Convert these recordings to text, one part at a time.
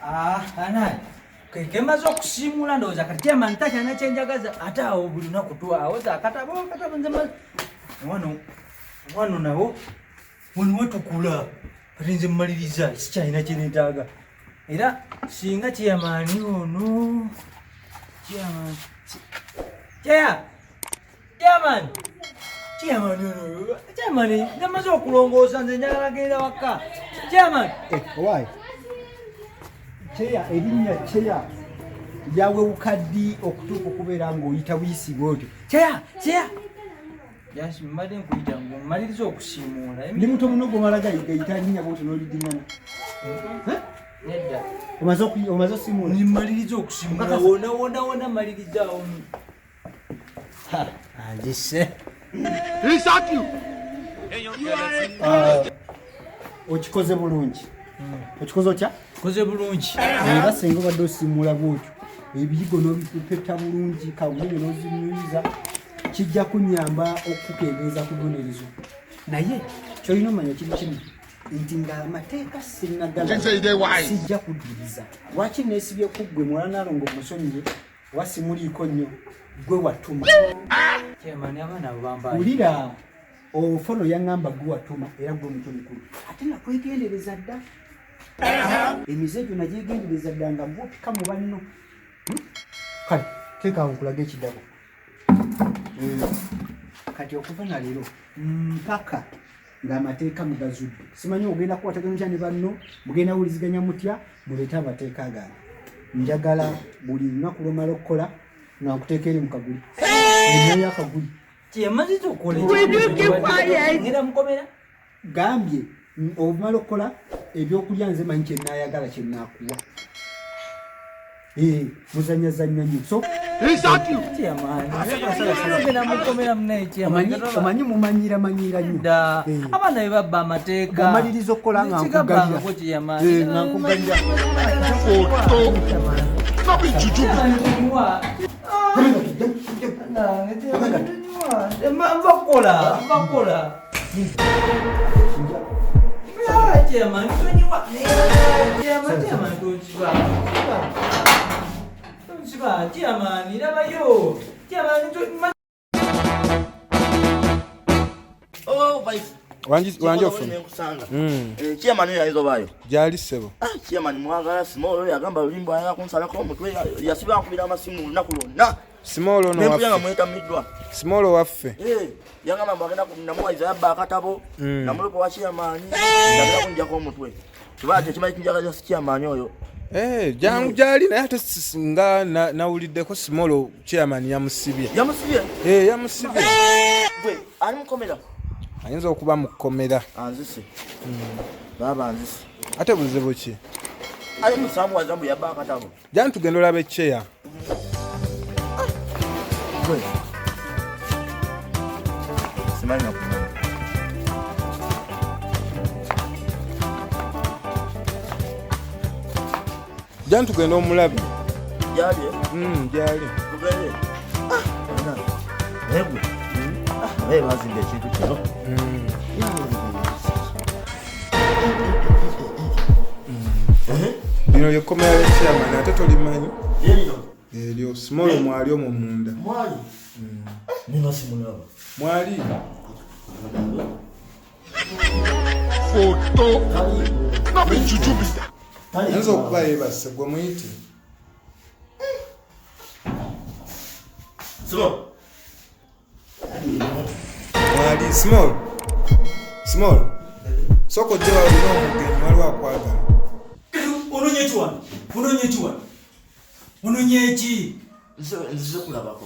Anani. Kemaze okusiimula ndowooza kati chairman takyana kyenjagaza ate awo buli lunaku twawoza akatabo nzema wano nawo wano watukula kati nze mmaliriza sikyalina kyenetaaga era singa chairman ono chairman namaze okulongoosa nze njagala genda waka chairman owaayi cheya erinnya cheya lyawewuka ddi okutuuka okubeera ng'oyita buyisibwa otyo cheya yasi mbadde nkuyita ng'omaliriza okusiimuula ndi muto muno gwomala gayita linnya bwotyo n'olidingana nedda omaze osiimuula nimmaliriza okusiimuula wona malirizaawo anjise okikoze bulungi okikoze otya koze bulungi era senga obadde osiimuula bwotyo ebiyigo n'obipepeta bulungi kawulire n'ozinyuyiza kijja kunyamba okukendeeza ku bonerezo naye kyolina omanya kiri kimu nti ng'amateeka sinagala sijja kuddiriza lwaki neesibye ku ggwe mwana nalongo musonyiye wasimuliiko nnyo gwe watuma wulira ofolo yaŋŋamba gwe watuma era gwe muto mukulu ate nakwegendereza dda emize gyo nagyegendereza dda nga gwopika mu banno kale teekaawo nkulaga ekidabo kati okuva na leero mpaka ng'amateeka mugazudde simanyi ogenda kukwataganya ne banno mugenda wuliziganya mutya muleete amateeka gange njagala buli lunaku lwomala okukola nga nkuteeka eri mu kaguli ennayo akaguli kyemaziza okola mukomera gambye obumala okukola ebyokulya nze manyi kyenaayagala kyenaakuwa muzanyazanya nnyo so omanyi mumanyira nnyo abaana be babba amateeka omaliriza okukola nga nkugalira mbakola chairman irabayo wanje ofuna chairman yaizo bayo jali sebo chairman mwagala small yagamba limbo ayaka kunsalako omutwe yasiba nkubira amasimu lunaku lwonna small ono waffe mweta midwa small waffe yagamba mbagenda kunamwaiza yabba akatabo namuluko wa chairman yagala kunjako omutwe kibaje kimayi kinjaga chairman oyo jangu jali naye ate nga nawuliddeko small chairman yamusibye yamusibye gwe ali mukomera ayinza okuba mu kkomera anzise baba anzise ate buzibu ki ali musamu wazambu yabba akatabo jangu tugenda olaba echeya gwe simanyi nakumanya jangu tugenda omulabe jali jali tugende negwe bazimba ekintu kino lino lyekkomera lyekyamani ate tolimanyi eryo small mwali omwo munda mwali foto nabijujubida ayinza okuba yebase gwe muyite mwali small soko ojja walina omugenyi waliwo akwagala unonye eki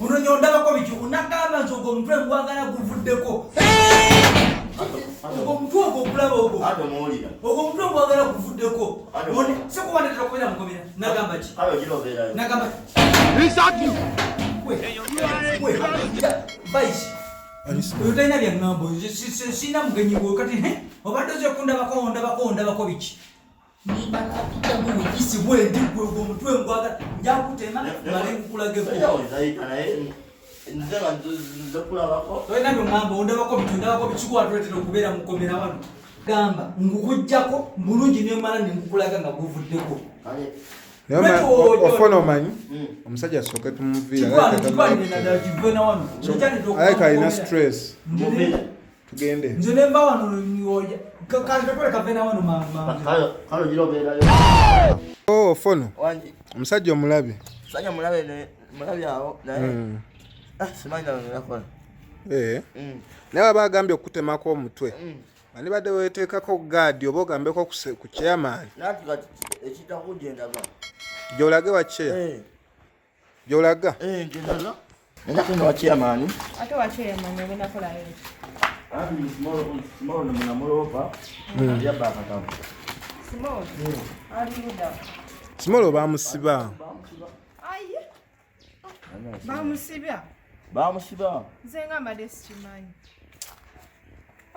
unonye ondabako biki unagamba nti ogwo omutwe ngwagala guvuddeko ogwo omutwe ogwo okulaba ogwo omutwe ngwagala guvuddeko sikubandetera okubeera mukomera nagamba ki vaisi oyo talina byaŋŋambo sina mugenyi gwe kati obadde oze kundabako biki nimbaakitamuwekisi bwendi gwe ogwo omutwe ngwagala njakutema male nkukulageko tolina byoŋŋamba ondabako biki ndabako biki kuwatuletera okubeera mukomera wano gamba ngukujjako bulungi ne mala ne ngukulaga nga guvuddeko ofona omanyi omusajja asooke tumuviira aleka alina stress tugende nze nemba wano nyoja kantatole kavena wano mama ofono omusajja omulabe musajja mulabe awo naye simanyi nakola naye waba agambye okutemako omutwe ani badde weteekako gaadi oba ogambeko ku chairman gyolage wa chair gyolaga Simolo bamusiba bamusiba zenga madesi chimanyi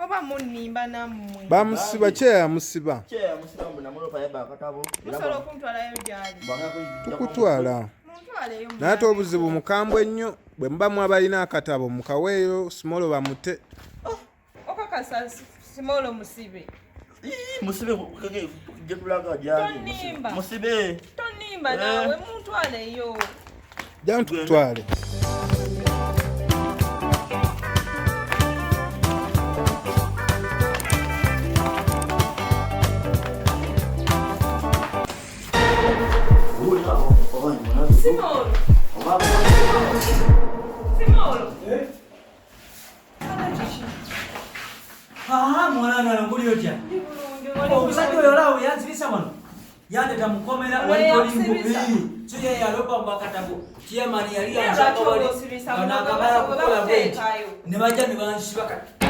oba munimba namwe bamusiba kyeyamusiba munamulopa yabakatabo musolo kuntwalayo gyali tukutwala naye ate obuzibu mukambwe ennyo bwe mubamu abalina akatabo mukaweeyo Simolo bamute okakasa Simolo musibe jetulaga gyali musibe tonimba nawe muntwaleyo jamu tukutwale Simolo mwana nguli otya omusajja oyo olaawo yanzirisa wano yandeta mukomera walitolimbubii so ye yalopa mbakatabo chairman yali yanakabala kukola bweti ne bajja ne bansiba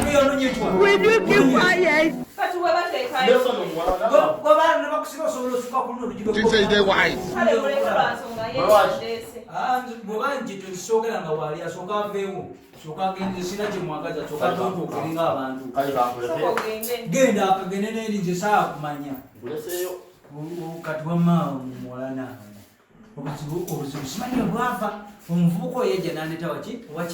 kuyononyetwa gobana ne bakusiba osobola osuka kuno olujibe bwebanje tosookera nga waali asooka aveewo sooka agenze sina kyemwagaza sooka tonto okulinga abantu genda akagende neri nze saa kumanya kati wamma muwalana obuzibu simanyi bwava omuvubuka oyo yajja nandeta waki owa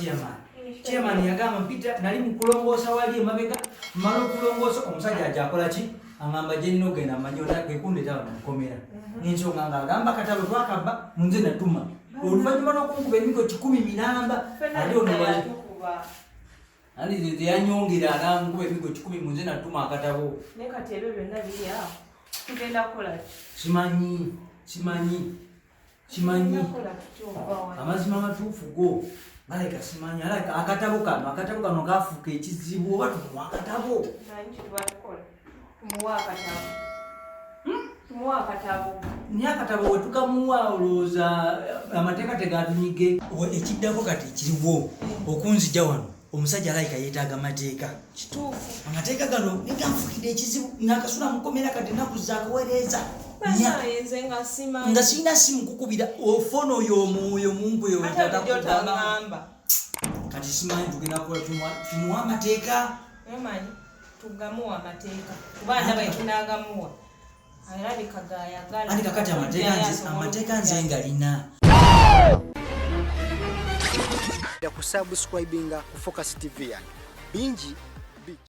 chairman yagamba mpita nali mukulongoosa wali emabega mala okulongoosa omusajja ajja akola ki aŋamba gye nina ogenda amanyi gekundeta wano mukomera n'ensonga ng'agamba katabo twakabba munze natuma oluvannyuma n'okunkuba emigo 10 minamba ali ono ali teyanyongera alankuba emigo 10 munze natuma akatabo nekati ebyo byonna biri awo tugenda kukola simanyi amazima amatuufu go ngaleka simanyi alaka akatabo kano kafuuka ekizibu oba tumuwa akatabo ni akatabo wetukamuwa olowooza amateeka tegatunyige ekiddako kati kiriwo okunzija wano omusajja alayika yeetaaga amateeka kituufu amateeka gano neganfukidde ekizibu nakasula mukomera kati nakuza akaweereza nga sirina simu kukubira ofona oyo omwoyo mumpe oyoagamba kati simanyi tugenda kukola tumuwa amateeka tugamuwa amateeka kubaana baitunagamuwa alabika gayagala andi kakati amateeka nze ngalina kusubscribinga ku Focus TV bingi